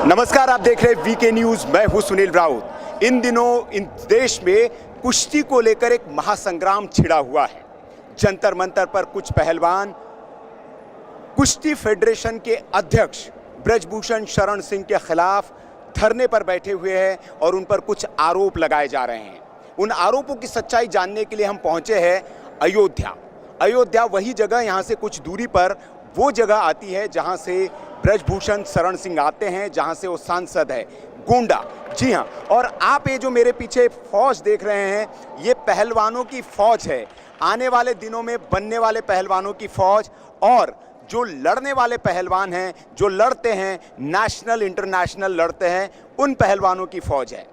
नमस्कार, आप देख रहे हैं वीके न्यूज। मैं हूं सुनील राउत। इन दिनों इन देश में कुश्ती को लेकर एक महासंग्राम छिड़ा हुआ है। जंतर मंतर पर कुछ पहलवान कुश्ती फेडरेशन के अध्यक्ष ब्रजभूषण शरण सिंह के खिलाफ धरने पर बैठे हुए हैं और उन पर कुछ आरोप लगाए जा रहे हैं। उन आरोपों की सच्चाई जानने के लिए हम पहुंचे हैं अयोध्या। अयोध्या वही जगह, यहाँ से कुछ दूरी पर वो जगह आती है जहाँ से ब्रजभूषण शरण सिंह आते हैं, जहाँ से वो सांसद है गोंडा। जी हाँ, और आप ये जो मेरे पीछे फौज देख रहे हैं, ये पहलवानों की फौज है। आने वाले दिनों में बनने वाले पहलवानों की फौज, और जो लड़ने वाले पहलवान हैं, जो लड़ते हैं, नेशनल इंटरनेशनल लड़ते हैं, उन पहलवानों की फौज है।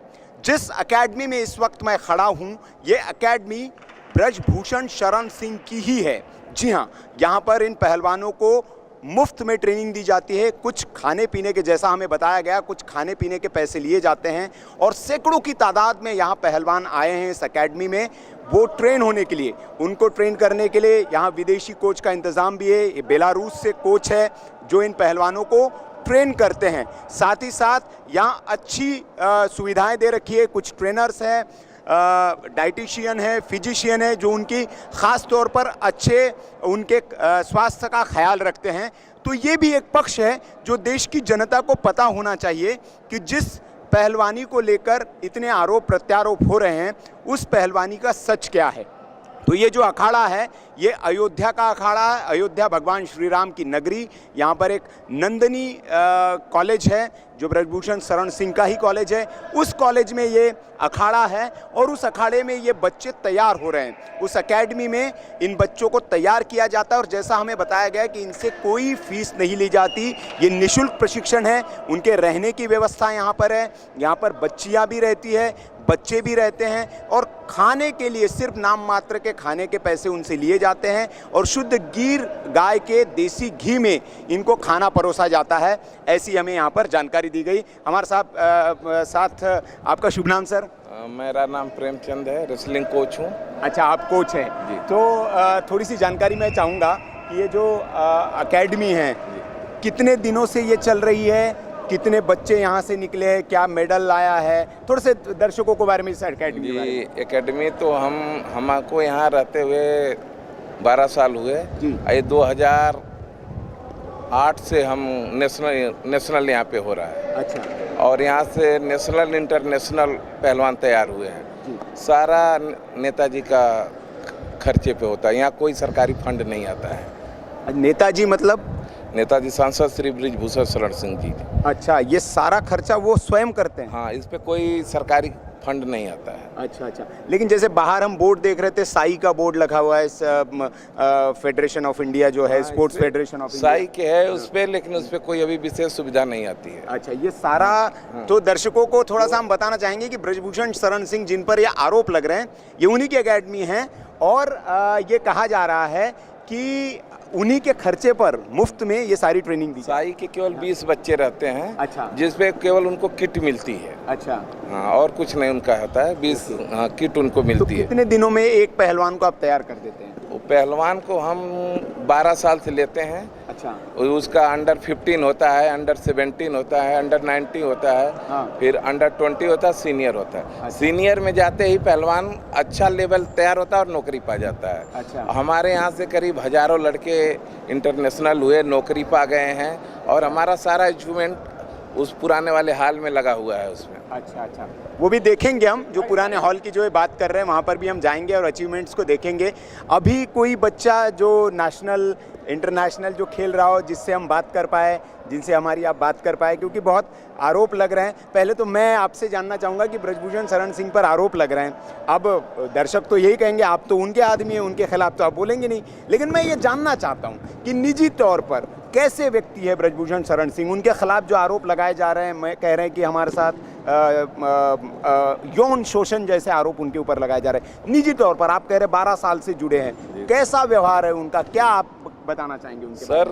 जिस एकेडमी में इस वक्त मैं खड़ा हूँ, ये एकेडमी ब्रजभूषण शरण सिंह की ही है। जी हाँ, यहाँ पर इन पहलवानों को मुफ्त में ट्रेनिंग दी जाती है। कुछ खाने पीने के, जैसा हमें बताया गया, कुछ खाने पीने के पैसे लिए जाते हैं और सैकड़ों की तादाद में यहाँ पहलवान आए हैं इस एकेडमी में, वो ट्रेन होने के लिए। उनको ट्रेन करने के लिए यहाँ विदेशी कोच का इंतज़ाम भी है। ये बेलारूस से कोच है जो इन पहलवानों को ट्रेन करते हैं। साथ ही साथ यहाँ अच्छी सुविधाएं दे रखी है। कुछ ट्रेनर्स हैं, डाइटिशियन है, फिजिशियन है, जो उनकी ख़ास तौर पर अच्छे उनके स्वास्थ्य का ख्याल रखते हैं। तो ये भी एक पक्ष है जो देश की जनता को पता होना चाहिए कि जिस पहलवानी को लेकर इतने आरोप प्रत्यारोप हो रहे हैं, उस पहलवानी का सच क्या है। तो ये जो अखाड़ा है, ये अयोध्या का अखाड़ा है। अयोध्या भगवान श्री राम की नगरी। यहाँ पर एक नंदनी कॉलेज है जो ब्रजभूषण शरण सिंह का ही कॉलेज है। उस कॉलेज में ये अखाड़ा है और उस अखाड़े में ये बच्चे तैयार हो रहे हैं। उस एकेडमी में इन बच्चों को तैयार किया जाता है और जैसा हमें बताया गया कि इनसे कोई फीस नहीं ली जाती। ये निःशुल्क प्रशिक्षण है। उनके रहने की व्यवस्था यहाँ पर है। यहाँ पर बच्चियाँ भी रहती है, बच्चे भी रहते हैं और खाने के लिए सिर्फ नाम मात्र के खाने के पैसे उनसे लिए जाते हैं और शुद्ध गिर गाय के देसी घी में इनको खाना परोसा जाता है। ऐसी हमें यहाँ पर जानकारी दी गई। हमारे साथ आपका शुभ नाम सर? मेरा नाम प्रेमचंद है, रेसलिंग कोच हूँ। अच्छा, आप कोच हैं। तो थोड़ी सी जानकारी मैं चाहूँगा कि ये जो एकेडमी है, कितने दिनों से ये चल रही है, कितने बच्चे यहाँ से निकले हैं, क्या मेडल लाया है? थोड़े से दर्शकों के बारे में इस एकेडमी के बारे में। एकेडमी तो हमको यहाँ रहते हुए 12 साल हुए। ये 2008 से हम नेशनल यहाँ पे हो रहा है। अच्छा। और यहाँ से नेशनल इंटरनेशनल पहलवान तैयार हुए हैं। सारा नेताजी का खर्चे पे होता है। यहाँ कोई सरकारी फंड नहीं आता है। नेताजी मतलब? नेताजी सांसद श्री ब्रजभूषण शरण सिंह जी। अच्छा, ये सारा खर्चा वो स्वयं करते हैं? हाँ, इस पे कोई सरकारी फंड नहीं आता है। अच्छा। लेकिन जैसे बाहर हम बोर्ड देख रहे थे, साई का बोर्ड लगा हुआ है, फेडरेशन ऑफ इंडिया जो है, sports federation of India, Sai के है उस पे, लेकिन उस पे कोई अभी विशेष सुविधा नहीं आती है। अच्छा, ये सारा तो दर्शकों को थोड़ा सा हम बताना चाहेंगे कि ब्रजभूषण शरण सिंह जिन पर ये आरोप लग रहे हैं, ये उन्हीं की एकेडमी है और ये कहा जा रहा है कि उन्हीं के खर्चे पर मुफ्त में ये सारी ट्रेनिंग दी। साई के केवल 20 बच्चे रहते हैं। अच्छा। जिसपे केवल उनको किट मिलती है। अच्छा। हाँ, और कुछ नहीं उनका होता है। 20 किट उनको मिलती है। कितने दिनों में एक पहलवान को आप तैयार कर देते हैं? वो पहलवान को हम 12 साल से लेते हैं। अच्छा। उसका अंडर 15 होता है, अंडर 17 होता है, अंडर 19 होता है। हाँ। फिर अंडर 20 होता है, सीनियर होता है। अच्छा। सीनियर में जाते ही पहलवान अच्छा लेवल तैयार होता है और नौकरी पा जाता है। अच्छा। हमारे यहाँ से करीब हजारों लड़के इंटरनेशनल हुए, नौकरी पा गए हैं और हमारा सारा अचीवमेंट उस पुराने वाले हाल में लगा हुआ है उसमें। अच्छा, वो भी देखेंगे हम। जो पुराने हॉल की जो बात कर रहे हैं, वहाँ पर भी हम जाएंगे और अचीवमेंट्स को देखेंगे। अभी कोई बच्चा जो नेशनल इंटरनेशनल जो खेल रहा हो, जिससे हम बात कर पाए, जिनसे हमारी आप बात कर पाए, क्योंकि बहुत आरोप लग रहे हैं। पहले तो मैं आपसे जानना चाहूँगा कि ब्रजभूषण शरण सिंह पर आरोप लग रहे हैं। अब दर्शक तो यही कहेंगे आप तो उनके आदमी हैं, उनके खिलाफ तो आप बोलेंगे नहीं, लेकिन मैं ये जानना चाहता हूँ कि निजी तौर पर कैसे व्यक्ति है ब्रजभूषण शरण सिंह। उनके खिलाफ जो आरोप लगाए जा रहे हैं, मैं कह रहे हैं कि हमारे साथ यौन शोषण जैसे आरोप उनके ऊपर लगाए जा रहे हैं। निजी तौर पर आप कह रहे 12 साल से जुड़े हैं, कैसा व्यवहार है उनका, क्या आप बताना चाहेंगे उनके? सर,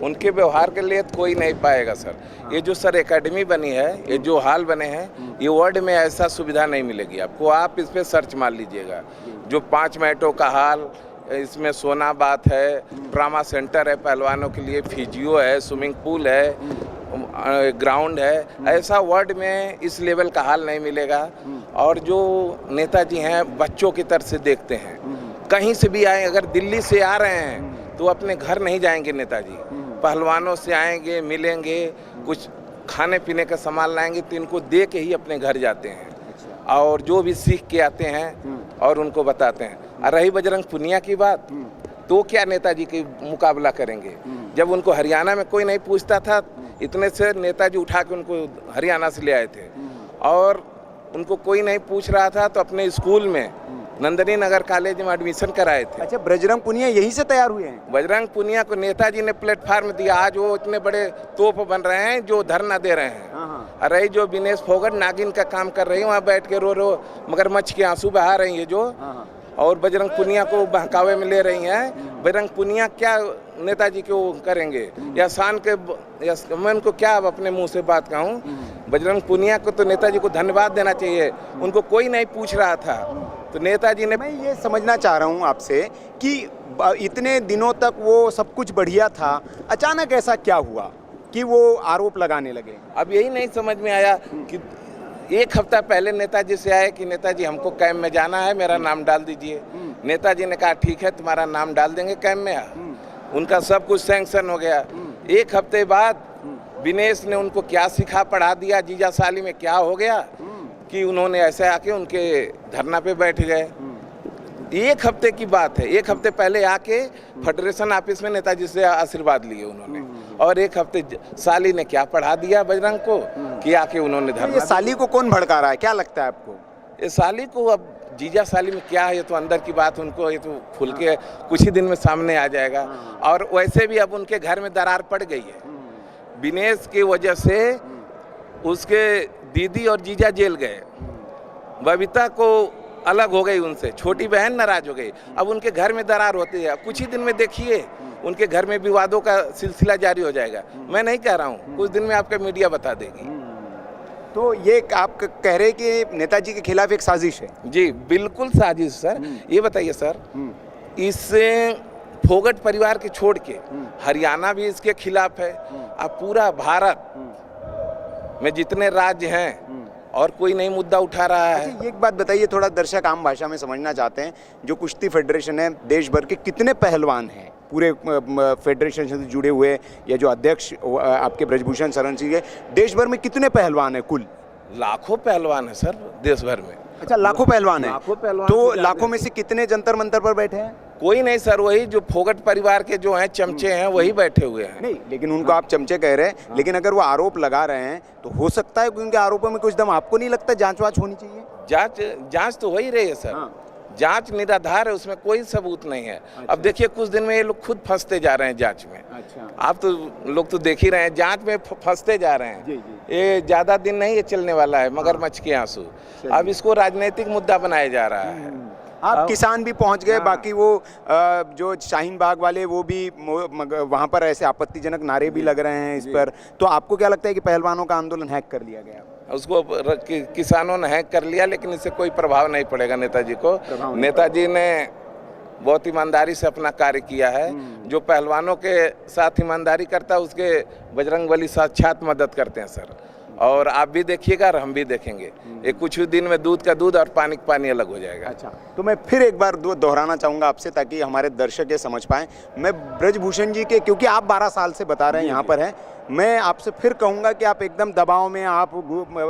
उनके व्यवहार के लिए कोई नहीं पाएगा सर। ये जो सर एकेडमी बनी है, ये जो हॉल बने हैं, ये वर्ल्ड में ऐसा सुविधा नहीं मिलेगी आपको। आप इस पे सर्च मार लीजिएगा। जो 5 मैटों का हॉल, इसमें सोना बात है, ड्रामा सेंटर है पहलवानों के लिए, फिजियो है, स्विमिंग पूल है, ग्राउंड है, ऐसा वर्ल्ड में इस लेवल का हाल नहीं मिलेगा। और जो नेताजी हैं बच्चों की तरह से देखते हैं, कहीं से भी आए, अगर दिल्ली से आ रहे हैं तो अपने घर नहीं जाएंगे नेताजी, पहलवानों से आएंगे, मिलेंगे, कुछ खाने पीने का सामान लाएंगे तो इनको दे के ही अपने घर जाते हैं और जो भी सीख के आते हैं और उनको बताते हैं। और रही बजरंग पुनिया की बात, तो क्या नेताजी के मुकाबला करेंगे? जब उनको हरियाणा में कोई नहीं पूछता था, इतने से नेताजी उठा के उनको हरियाणा से ले आए थे और उनको कोई नहीं पूछ रहा था तो अपने स्कूल में नंदनी नगर कॉलेज में एडमिशन कराए थे। अच्छा, बजरंग पुनिया यहीं से तैयार हुए हैं? बजरंग पुनिया को नेताजी ने प्लेटफार्म दिया, आज वो इतने बड़े तोप बन रहे हैं जो धरना दे रहे हैं। अरे जो विनेश फोगाट नागिन का काम कर रही है, वहाँ बैठ के रो रो मगरमच्छ के आंसू बहा रही है जो, और बजरंग पुनिया को बहकावे में ले रही हैं। बजरंग पुनिया क्या नेताजी को करेंगे या शान के, या मैं उनको क्या अब अपने मुंह से बात कहूँ। बजरंग पुनिया को तो नेताजी को धन्यवाद देना चाहिए, उनको कोई नहीं पूछ रहा था तो नेताजी ने। मैं ये समझना चाह रहा हूँ आपसे कि इतने दिनों तक वो सब कुछ बढ़िया था, अचानक ऐसा क्या हुआ कि वो आरोप लगाने लगे? अब यही नहीं समझ में आया कि एक हफ्ता पहले नेताजी से आए कि नेताजी हमको कैंप में जाना है, मेरा नाम डाल दीजिए। नेताजी ने कहा ठीक है, तुम्हारा नाम डाल देंगे कैंप में। उनका सब कुछ सैंक्शन हो गया। एक हफ्ते बाद विनेश ने उनको क्या सिखा पढ़ा दिया, जीजा साली में क्या हो गया कि उन्होंने ऐसे आके उनके धरना पे बैठ गए। एक हफ्ते की बात है, एक हफ्ते पहले आके फेडरेशन ऑफिस में नेताजी से आशीर्वाद लिए उन्होंने, और एक हफ्ते साली ने क्या पढ़ा दिया बजरंग को कि आके उन्होंने धरना। ये साली को कौन भड़का रहा है, क्या लगता है आपको? ये साली को, अब जीजा साली में क्या है, ये तो अंदर की बात, उनको ये तो खुल के कुछ ही दिन में सामने आ जाएगा। और वैसे भी अब उनके घर में दरार पड़ गई है विनेश की वजह से। उसके दीदी और जीजा जेल गए, बबीता को अलग हो गई उनसे, छोटी बहन नाराज हो गई, अब उनके घर में दरार होती है। कुछ ही दिन में देखिए उनके घर में विवादों का सिलसिला जारी हो जाएगा। मैं नहीं कह रहा हूँ, कुछ दिन में आपका मीडिया बता देगी। तो ये आप कह रहे कि नेताजी के खिलाफ एक साजिश है? जी बिल्कुल साजिश सर। ये बताइए सर, इससे फोगाट परिवार के छोड़ के हरियाणा भी इसके खिलाफ है। अब पूरा भारत में जितने राज्य हैं और कोई नई मुद्दा उठा रहा है। अच्छा, एक बात बताइए, थोड़ा दर्शक आम भाषा में समझना चाहते हैं, जो कुश्ती फेडरेशन है देश भर के कितने पहलवान हैं पूरे फेडरेशन से जुड़े हुए, या जो अध्यक्ष आपके ब्रजभूषण शरण सिंह है, देश भर में कितने पहलवान हैं कुल? लाखों पहलवान है सर देश भर में। अच्छा, लाखों पहलवान हैं। लाखों पहलवान। तो लाखों में से कितने जंतर मंतर पर बैठे हैं? कोई नहीं सर, वही जो फोगाट परिवार के जो हैं चमचे हैं वही बैठे हुए हैं। नहीं, लेकिन उनको आप चमचे कह रहे हैं, लेकिन अगर वो आरोप लगा रहे हैं तो हो सकता है कि उनके आरोपों में कुछ दम, आपको नहीं लगता जांच वाच होनी चाहिए? जांच तो हो ही रही है सर। जांच निराधार है, उसमें कोई सबूत नहीं है। अब देखिए कुछ दिन में ये लोग खुद फंसते जा रहे हैं जांच में। अच्छा, आप तो लोग तो देख ही रहे हैं, जांच में फंसते जा रहे हैं। जी। ये ज्यादा दिन नहीं ये चलने वाला है मगरमच्छ के आंसू। अब इसको राजनीतिक मुद्दा बनाया जा रहा है। आप किसान भी पहुंच गए, बाकी वो जो शाहीन बाग वाले वो भी वहां पर ऐसे आपत्तिजनक नारे भी लग रहे हैं इस पर। तो आपको क्या लगता है कि पहलवानों का आंदोलन हैक कर लिया गया? उसको किसानों ने हैक कर लिया, लेकिन इससे कोई प्रभाव नहीं पड़ेगा नेताजी को। नेताजी ने बहुत ईमानदारी से अपना कार्य किया है। जो पहलवानों के साथ ईमानदारी करता है उसके बजरंगबली साक्षात मदद करते हैं सर। और आप भी देखिएगा और हम भी देखेंगे, एक कुछ ही दिन में दूध का दूध और पानी का पानी अलग हो जाएगा। अच्छा, तो मैं फिर एक बार दोहराना चाहूँगा आपसे, ताकि हमारे दर्शक ये समझ पाएँ। मैं ब्रजभूषण जी के, क्योंकि आप 12 साल से बता रहे हैं यहाँ पर हैं, मैं आपसे फिर कहूँगा कि आप एकदम दबाव में, आप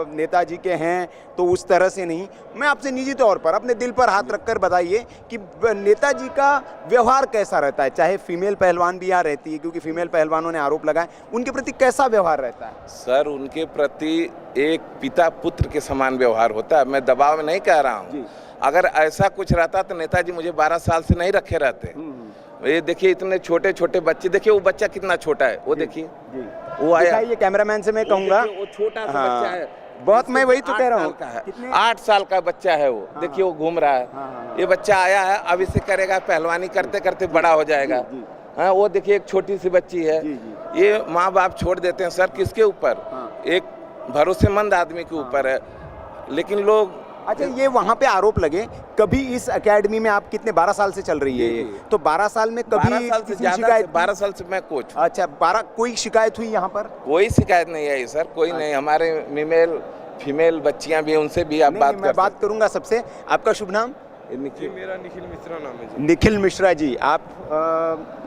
नेताजी के हैं तो उस तरह से नहीं। मैं आपसे निजी तौर पर अपने दिल पर हाथ रखकर बताइए कि नेताजी का व्यवहार कैसा रहता है, चाहे फीमेल पहलवान भी यहाँ रहती है, क्योंकि फीमेल पहलवानों ने आरोप लगाए, उनके प्रति कैसा व्यवहार रहता है? सर उनके प्रति एक पिता पुत्र के समान व्यवहार होता है। मैं दबाव में नहीं कह रहा हूँ। अगर ऐसा कुछ रहता तो नेताजी मुझे 12 साल से नहीं रखे रहते। ये देखिए इतने छोटे छोटे बच्चे, देखिए वो बच्चा कितना छोटा है, वो देखिए वो आया। ये कैमरामैन से मैं कहूँगा, वो छोटा सा बच्चा है बहुत, मैं वही तो कह रहा हूँ, 8 साल का बच्चा है वो। देखिए वो घूम रहा है। ये बच्चा आया है, अब इसे करेगा, पहलवानी करते करते बड़ा हो जाएगा। हाँ, वो देखिए एक छोटी सी बच्ची है। ये माँ बाप छोड़ देते हैं सर, किसके ऊपर? एक भरोसेमंद आदमी के ऊपर है। लेकिन लोग अच्छा, ये वहाँ पे आरोप लगे, कभी इस एकेडमी में आप कितने 12 साल से चल रही है ये, तो 12 साल में कभी 12 साल से किसी ज्यादा, शिकायत 12 साल से मैं कोच हूँ। अच्छा, 12 कोई शिकायत हुई यहाँ पर? कोई शिकायत नहीं आई सर, कोई नहीं। हमारे फीमेल बच्चियां भी हैं, उनसे भी आप बात मैं कर बात करूंगा सबसे। आपका शुभ नाम? सकते। मेरा निखिल मिश्रा नाम है जी। निखिल मिश्रा जी, आप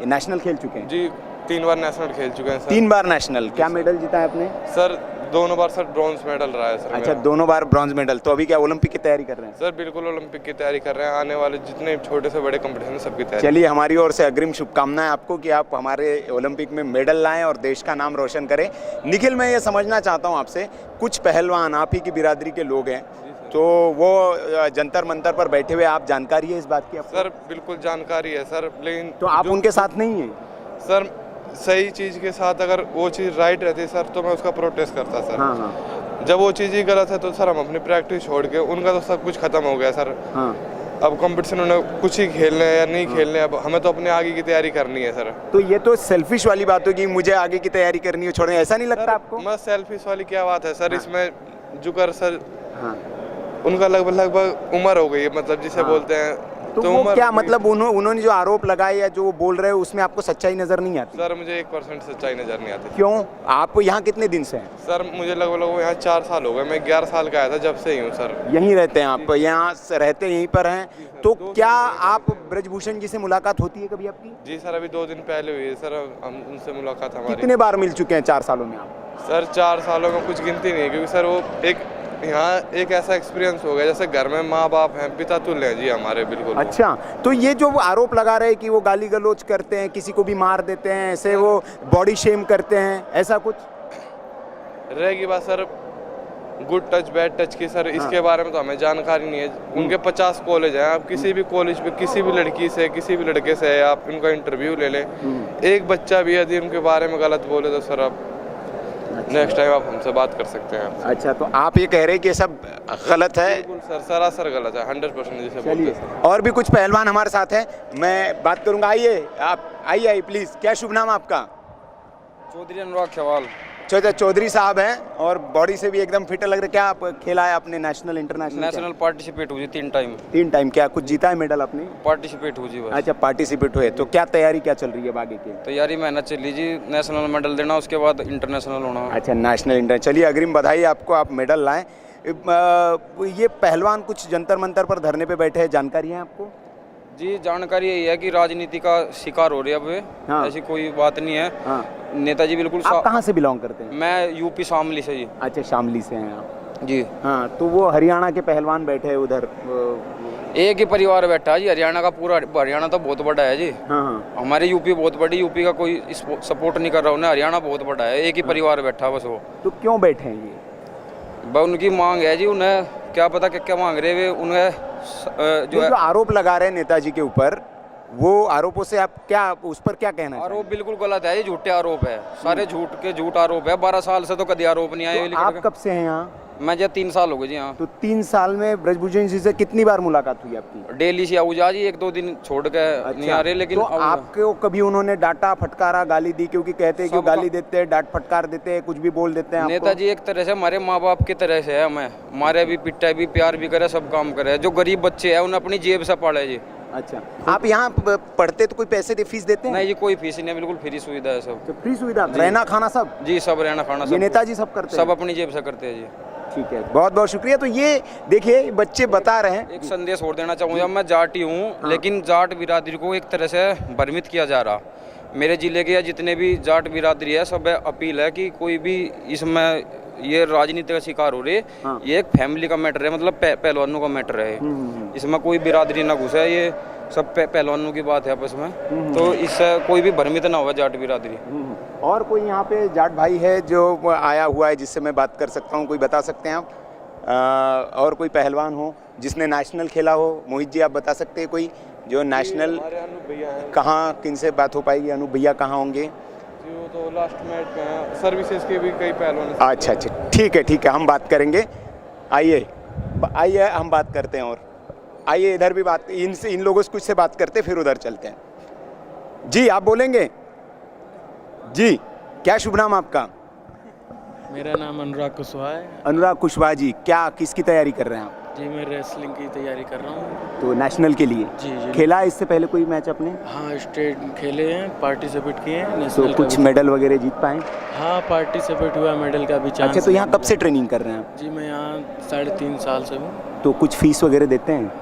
नेशनल खेल चुके हैं? जी 3 बार नेशनल खेल चुके हैं सर। 3 बार नेशनल, क्या मेडल जीता है आपने? सर दोनों बार सर ब्रॉन्ज मेडल रहा है सर अच्छा, मेरा। 2 बार ब्रॉन्ज मेडल। तो अभी क्या ओलंपिक की तैयारी कर रहे हैं? सर बिल्कुल ओलंपिक की तैयारी कर रहे हैं, आने वाले जितने छोटे से बड़े कंपटीशन है सबकी तैयारी। चलिए, हमारी ओर से अग्रिम शुभकामनाएं आपको कि आप हमारे ओलंपिक में मेडल लाएं और देश का नाम रोशन करें। निखिल, मैं ये समझना चाहता हूं आपसे, कुछ पहलवान आप ही की बिरादरी के लोग हैं, तो वो जंतर मंतर पर बैठे हुए, आप जानकारी है इस बात की आपको? सर बिल्कुल जानकारी है सर, लेकिन तो आप उनके साथ नहीं हैं? सर सही चीज़ के साथ अगर वो चीज़ राइट रहती सर तो मैं उसका प्रोटेस्ट करता सर। हाँ हाँ जब वो चीज़ ही गलत है तो सर हम अपनी प्रैक्टिस छोड़ के, उनका तो सब कुछ खत्म हो गया सर। हाँ। अब कंपटीशन उन्हें कुछ ही खेलने हैं या नहीं खेलने हैं, अब हमें तो अपने आगे की तैयारी करनी है सर। तो ये तो सेल्फिश वाली बात होगी, मुझे आगे की तैयारी करनी है, छोड़े, ऐसा नहीं लगता आपको? मैं सेल्फिश वाली क्या बात है सर, इसमें जुकर सर हाँ। उनका लगभग उम्र हो गई है, मतलब जिसे बोलते हैं तो वो उम्र क्या हो गई। मतलब उन्होंने जो आरोप लगाए या जो वो बोल रहे हो उसमें आपको सच्चाई नजर नहीं आती? सर मुझे 1% सच्चाई नजर नहीं आती। क्यों? आप यहाँ कितने दिन से हैं? सर मुझे लगभग यहाँ 4 साल हो गए, मैं 11 साल का आया था जब से ही हूँ सर। यहीं रहते हैं आप? यहाँ से रहते यहीं पर हैं? तो क्या आप ब्रजभूषण जी से मुलाकात होती है कभी आपकी? जी सर, अभी 2 दिन पहले हुई है सर, हम उनसे मुलाकात हमारी। कितने बार मिल चुके हैं 4 सालों में आप? सर 4 सालों में कुछ गिनती नहीं है, क्योंकि सर वो यहाँ एक ऐसा एक्सपीरियंस हो गया जैसे घर में माँ बाप हैं, पिता तुल्य हैं जी हमारे, बिल्कुल। अच्छा, तो ये जो आरोप लगा रहे हैं कि वो गाली गलौज करते हैं, किसी को भी मार देते हैं, ऐसे वो बॉडी शेम करते हैं, ऐसा कुछ रहेगी बात sir good touch bad touch की सर, इसके बारे में तो हमें जानकारी नहीं है। उनके 50 कॉलेज हैं, आप किसी भी कॉलेज पे किसी भी लड़की से किसी भी लड़के से आप उनका इंटरव्यू ले लें, एक बच्चा भी यदि उनके बारे में गलत बोले तो सर आप नेक्स्ट टाइम आप हमसे बात कर सकते हैं। अच्छा, तो आप ये कह रहे हैं कि ये सब गलत है? बिल्कुल सर, सरासर गलत है, 100% जिसे बोलते हैं सर। और भी कुछ पहलवान हमारे साथ हैं, मैं बात करूंगा। आइए, आप आइए प्लीज। क्या शुभ नाम आपका? चौधरी अनुराग खेवाल। चौधरी साहब हैं और बॉडी से भी एकदम फिट लग रहे। क्या आप खेला है आपने नेशनल इंटरनेशनल? नेशनल पार्टिसिपेट हुई 3 टाइम। 3 टाइम? क्या कुछ जीता है मेडल आपने? पार्टिसिपेट हुई जी बस। अच्छा, पार्टिसिपेट हुए। तो क्या तैयारी क्या चल रही है आगे की? तैयारी मेहनत चली जी, नेशनल मेडल देना, उसके बाद इंटरनेशनल होना। अच्छा, नेशनल इंटर। चलिए, अग्रिम बधाई आपको, आप मेडल लाएं। ये पहलवान कुछ जंतर मंतर पर धरने पे बैठे हैं, जानकारी है आपको? जी जानकारी यही है कि राजनीति का शिकार हो रही है अब वे। हाँ। ऐसी कोई बात नहीं है। हाँ। नेताजी बिल्कुल आप कहाँ से बिलोंग करते हैं? मैं यूपी शामली से जी। अच्छा, शामली से हैं आप? जी हाँ, तो वो हरियाणा के पहलवान बैठे हैं उधर। एक ही परिवार बैठा है जी, हरियाणा का पूरा। हरियाणा तो बहुत बड़ा है जी। हाँ हाँ। हमारे यूपी बहुत बड़ी, यूपी का कोई सपोर्ट नहीं कर रहा उन्हें, हरियाणा बहुत बड़ा है, एक ही परिवार बैठा बस वो। तो क्यों बैठे हैं ये? उनकी मांग है जी, उन्हें क्या पता क्या क्या मांग रहे वे। उन्हें जो आरोप लगा रहे हैं नेताजी के ऊपर, वो आरोपों से आप क्या, उस पर क्या कहना है? आरोप बिल्कुल गलत है, ये झूठे आरोप है, सारे झूठ आरोप है। 12 साल से तो कभी आरोप नहीं आए। तो आप कब से हैं यहाँ? मैं जो 3 साल हो गए जी यहाँ। तो 3 साल में ब्रजभूषण जी से कितनी बार मुलाकात हुई आपकी? डेली से आऊँ जी, 1-2 दिन छोड़ के नहीं आ रहे। लेकिन तो आपको कभी उन्होंने डांटा, फटकारा, गाली दी? क्योंकि कहते हैं कि गाली देते हैं, डांट फटकार देते हैं, कुछ भी बोल देते हैं आपको। नेताजी एक तरह से हमारे माँ बाप की तरह से है, हमें मारे भी, पिटाई भी, प्यार भी करे, सब काम करे। जो गरीब बच्चे हैं उन्हें अपनी जेब से पाले जी। अच्छा, आप यहाँ पढ़ते तो कोई पैसे फीस देते हैं? नहीं जी, कोई फीस नहीं, बिल्कुल फ्री सुविधा है सब। तो फ्री सुविधा, रहना खाना सब? जी सब, रहना खाना ये सब नेताजी सब करते हैं? सब अपनी जेब से करते हैं जी। ठीक है, बहुत बहुत शुक्रिया। तो ये देखिए, बच्चे बता रहे हैं। एक संदेश और देना चाहूँगा, मैं जाटी हूँ, लेकिन जाट बिरादरी को एक तरह से भ्रमित किया जा रहा। मेरे जिले के या जितने भी जाट बिरादरी है, सब अपील है कि कोई भी इसमें ये राजनीति का शिकार हो रही है। हाँ। ये एक फैमिली का मैटर है, मतलब पहलवानों का मैटर है। इसमें कोई बिरादरी ना घुसे, ये सब पहलवानों की बात है आपस में। तो इससे कोई भी भ्रमित ना होगा जाट बिरादरी। और कोई यहाँ पे जाट भाई है जो आया हुआ है जिससे मैं बात कर सकता हूँ? कोई बता सकते हैं आप? और कोई पहलवान हो जिसने नेशनल खेला हो? मोहित जी, आप बता सकते हैं कोई जो नेशनल? कहाँ, किन से बात हो पाएगी? अनूप भैया कहाँ होंगे? वो तो लास्ट मैच में हैं, सर्विसेज के भी कई पहलवान। अच्छा अच्छा, ठीक है, हम बात करेंगे। आइए आइए, हम बात करते हैं। और आइए, इधर भी बात, इन लोगों से कुछ से बात करते, फिर उधर चलते हैं। जी, आप बोलेंगे? जी, क्या शुभ नाम आपका? मेरा नाम अनुराग कुशवाहा है। अनुराग कुशवाहा जी, क्या, किसकी तैयारी कर रहे हैं आप? जी मैं रेसलिंग की तैयारी कर रहा हूँ। तो नेशनल के लिए जी जी खेला है इससे पहले कोई मैच अपने? हाँ, स्टेट खेले हैं, पार्टिसिपेट किए हैं, तो नेशनल कुछ का भी। मेडल वगैरह जीत पाए? हाँ, पार्टिसिपेट हुआ, मेडल का भी चांस। अच्छा, तो यहाँ कब से ट्रेनिंग कर रहे हैं आप? जी मैं यहाँ 3.5 साल से हूँ। तो कुछ फीस वगैरह देते हैं?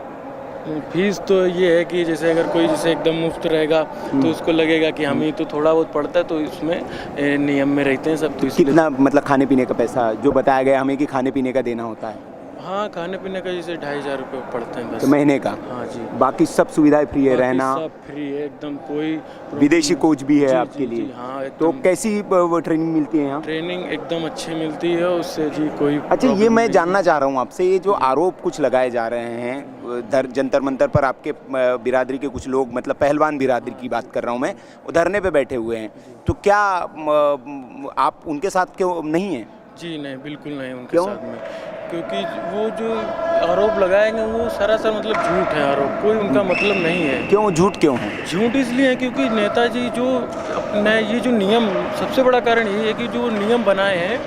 फीस तो ये है कि जैसे अगर कोई जैसे एकदम मुफ्त रहेगा तो उसको लगेगा कि हम ही तो थोड़ा बहुत पड़ता है, तो इसमें नियम में रहते हैं सब, तो इसलिए। कितना मतलब खाने पीने का पैसा जो बताया गया हमें कि खाने पीने का देना होता है? हाँ, खाने पीने का जैसे 2,500 रुपये पड़ते हैं बस। तो महीने का? हाँ जी। बाकी सब सुविधाएं फ्री है? बाकी रहना सब फ्री है एकदम, कोई विदेशी कोच भी है जी, आपके जी, लिए? जी, हाँ तो एकदम। कैसी ट्रेनिंग मिलती है यहाँ? ट्रेनिंग एकदम अच्छी मिलती है उससे जी, कोई अच्छा, ये प्रॉब्लम मैं नहीं। जानना चाह रहा हूँ आपसे, ये जो आरोप कुछ लगाए जा रहे हैं जंतर मंतर पर, आपके बिरादरी के कुछ लोग, मतलब पहलवान बिरादरी की बात कर रहा हूँ मैं, वो धरने पे बैठे हुए हैं, तो क्या आप उनके साथ क्यों नहीं हैं? जी नहीं, बिल्कुल नहीं उनके क्यों? साथ में, क्योंकि वो जो आरोप लगाएंगे वो सरासर मतलब झूठ है आरोप, कोई उनका मतलब नहीं है। क्यों झूठ क्यों है? झूठ इसलिए है क्योंकि नेताजी जो अपने ये जो नियम, सबसे बड़ा कारण ये है कि जो नियम बनाए हैं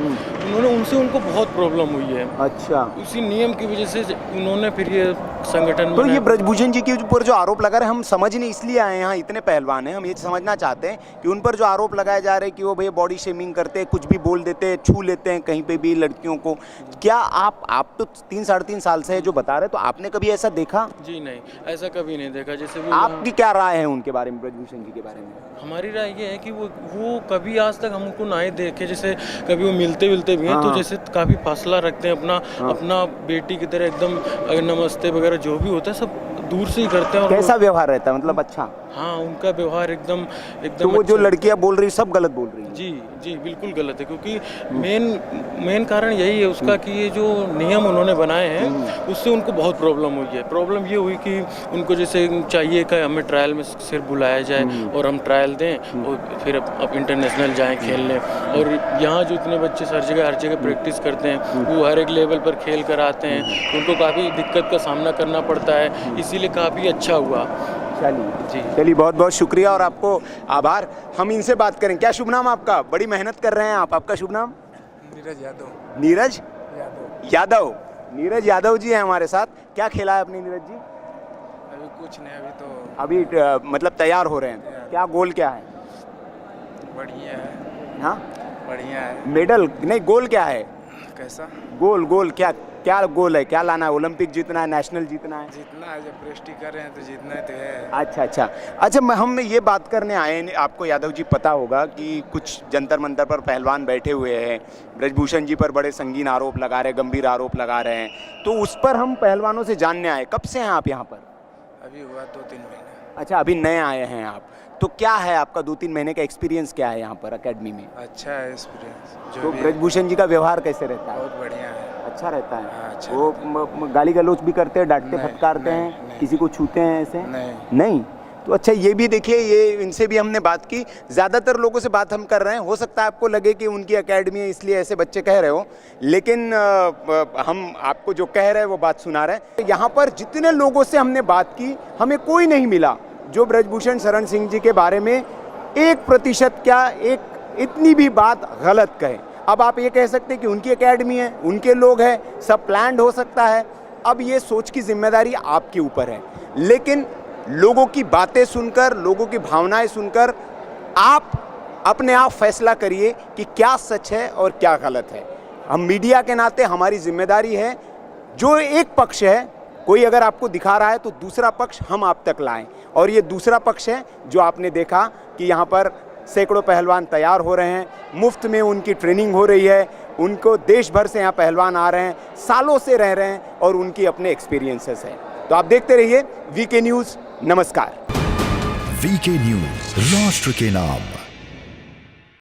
उन्होंने, उनसे उनको बहुत प्रॉब्लम हुई है। अच्छा, उसी नियम की वजह से उन्होंने फिर ये संगठन तो में। ये ब्रजभूषण जी के ऊपर जो आरोप लगा रहे हैं, हम समझने इसलिए आए हैं यहाँ, इतने पहलवान हैं, हम ये समझना चाहते हैं कि उन पर जो आरोप लगाए जा रहे हैं कि वो भैया बॉडी शेमिंग करते हैं, कुछ भी बोल देते हैं, छू लेते हैं कहीं पे भी लड़कियों को, क्या आप तो 3-3.5 साल से है जो बता रहे हैं, तो आपने कभी ऐसा देखा? जी नहीं, ऐसा कभी नहीं देखा। जैसे वो आपकी क्या राय है उनके बारे में, ब्रजभूषण जी के बारे में? हमारी राय ये है कि वो कभी आज तक हमको ना ही देखे, जैसे कभी वो मिलते भी हैं तो जैसे काफ़ी फासला रखते हैं अपना बेटी की तरह एकदम, नमस्ते वगैरह जो भी होता है सब दूर से ही करते हैं। और कैसा व्यवहार रहता है, मतलब अच्छा? हाँ, उनका व्यवहार एकदम तो वो जो अच्छा। लड़कियां बोल रही सब गलत बोल रही हैं? जी जी, बिल्कुल गलत है, क्योंकि मेन कारण यही है उसका कि ये जो नियम उन्होंने बनाए हैं उससे उनको बहुत प्रॉब्लम हुई है। प्रॉब्लम ये हुई कि उनको जैसे चाहिए कि हमें ट्रायल में सिर्फ बुलाया जाए और हम ट्रायल दें और फिर अब इंटरनेशनल जाएं खेलने, और यहाँ जो इतने बच्चे हर जगह प्रैक्टिस करते हैं, वो हर एक लेवल पर खेल कर आते हैं, तो उनको काफ़ी दिक्कत का सामना करना पड़ता है, इसीलिए काफ़ी अच्छा हुआ। चलिए, बहुत बहुत शुक्रिया और आपको आभार। हम इनसे बात करें। क्या शुभ नाम आपका? बड़ी मेहनत कर रहे हैं आप, आपका शुभ नाम? नीरज यादव। नीरज यादव? नीरज यादव जी हैं हमारे साथ। क्या खेला है अपने नीरज जी? अभी कुछ नहीं, मतलब तैयार हो रहे हैं? क्या गोल क्या है? बढ़िया है। हाँ, बढ़िया है। मेडल नहीं, गोल क्या है? कैसा? गोल क्या गोल है? क्या लाना है? ओलंपिक जीतना है, नेशनल जीतना है? जितना है, जब प्रेस्टी कर रहे हैं तो जितना तो है। अच्छा, हम ये बात करने आए हैं, आपको यादव जी पता होगा कि कुछ जंतर मंतर पर पहलवान बैठे हुए हैं, ब्रजभूषण जी पर बड़े संगीन आरोप लगा रहे हैं, गंभीर आरोप लगा रहे हैं, तो उस पर हम पहलवानों से जानने आए। कब से हैं आप यहाँ पर? अभी हुआ 2-3 महीने। अच्छा, अभी नए आए हैं आप, तो क्या है आपका 2-3 महीने का एक्सपीरियंस क्या है यहाँ पर अकेडमी में? अच्छा है एक्सपीरियंस। तो जो भी है, ब्रजभूषण जी का व्यवहार कैसे रहता है? बहुत बढ़िया है। अच्छा रहता है? हाँ, अच्छा वो गाली गलौज भी करते हैं, डांटते नहीं, फटकारते नहीं, हैं, नहीं। किसी को छूते हैं ऐसे? नहीं। तो अच्छा, ये भी देखिए, ये इनसे भी हमने बात की, ज़्यादातर लोगों से बात हम कर रहे हैं। हो सकता है आपको लगे कि उनकी एकेडमी है इसलिए ऐसे बच्चे कह रहे हो, लेकिन हम आपको जो कह रहे हैं वो बात सुना रहे हैं। यहाँ पर जितने लोगों से हमने बात की, हमें कोई नहीं मिला जो ब्रजभूषण शरण सिंह जी के बारे में 1% क्या, एक इतनी भी बात गलत कहे। अब आप ये कह सकते हैं कि उनकी एकेडमी है, उनके लोग हैं, सब प्लान्ड हो सकता है। अब ये सोच की जिम्मेदारी आपके ऊपर है, लेकिन लोगों की बातें सुनकर, लोगों की भावनाएं सुनकर आप अपने आप फैसला करिए कि क्या सच है और क्या गलत है। हम मीडिया के नाते हमारी जिम्मेदारी है, जो एक पक्ष है कोई अगर आपको दिखा रहा है तो दूसरा पक्ष हम आप तक लाएं, और ये दूसरा पक्ष है जो आपने देखा कि यहाँ पर सैकड़ों पहलवान तैयार हो रहे हैं, मुफ्त में उनकी ट्रेनिंग हो रही है, उनको देश भर से यहाँ पहलवान आ रहे हैं, सालों से रह रहे हैं और उनकी अपने एक्सपीरियंसेस हैं। तो आप देखते रहिए वीके न्यूज़। नमस्कार। वीके न्यूज़, राष्ट्र के नाम।